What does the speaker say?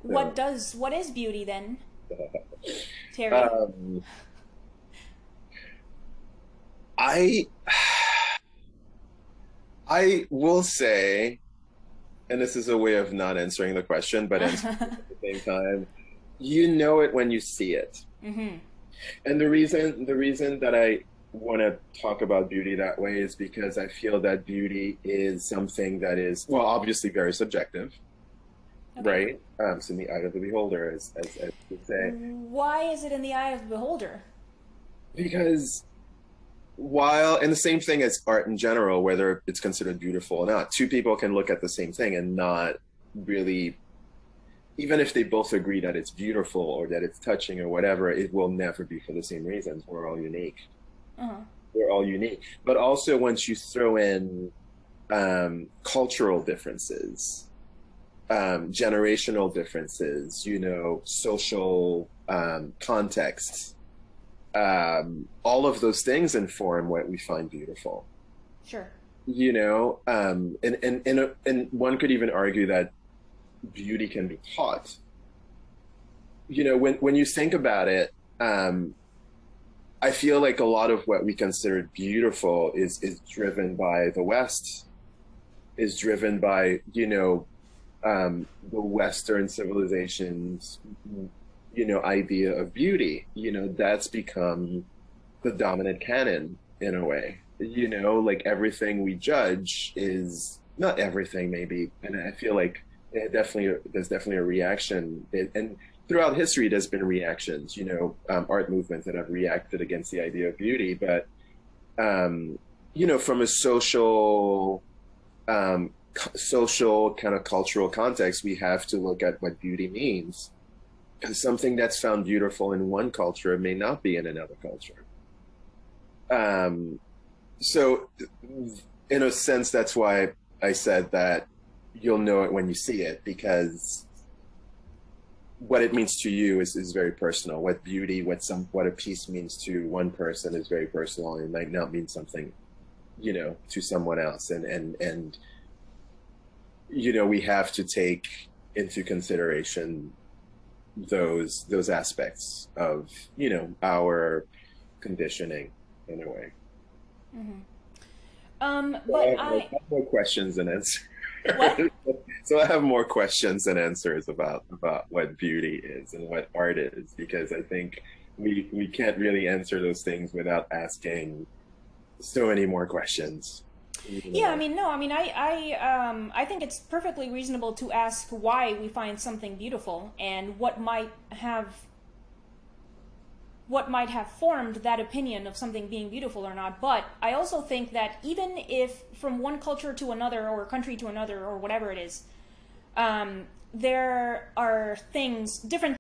So, What is beauty then, Terry? um, I I will say, and this is a way of not answering the question, but answering it at the same time, you know it when you see it. Mm-hmm. And the reason that I want to talk about beauty that way is because I feel that beauty is something that is, well, obviously very subjective, Okay. right? It's in the eye of the beholder, as you say. Why is it in the eye of the beholder? Because while, and the same thing as art in general, whether it's considered beautiful or not, two people can look at the same thing and not really, even if they both agree that it's beautiful or that it's touching or whatever, it will never be for the same reasons. We're all unique. Uh-huh. We're all unique. But also, once you throw in cultural differences, generational differences, social contexts, all of those things inform what we find beautiful. Sure. And one could even argue that beauty can be taught. When you think about it, I feel like a lot of what we consider beautiful is driven by the West, is driven by the Western civilization's idea of beauty. That's become the dominant canon in a way. Like everything we judge is not everything, maybe, and I feel like there's definitely a reaction, and throughout history there's been reactions. Art movements that have reacted against the idea of beauty, but from a social kind of cultural context, we have to look at what beauty means, because something that's found beautiful in one culture may not be in another culture. So in a sense, that's why I said that you'll know it when you see it, because what it means to you is very personal. What beauty, what a piece means to one person is very personal, and might not mean something, to someone else. And we have to take into consideration those aspects of, our conditioning in a way. Mm-hmm. So I But have more questions than answers. what? So I have more questions than answers about what beauty is and what art is, because I think we can't really answer those things without asking so many more questions. Yeah, I mean, no, I mean, I think it's perfectly reasonable to ask why we find something beautiful and what might have formed that opinion of something being beautiful or not. But I also think that even if from one culture to another or country to another or whatever it is, there are different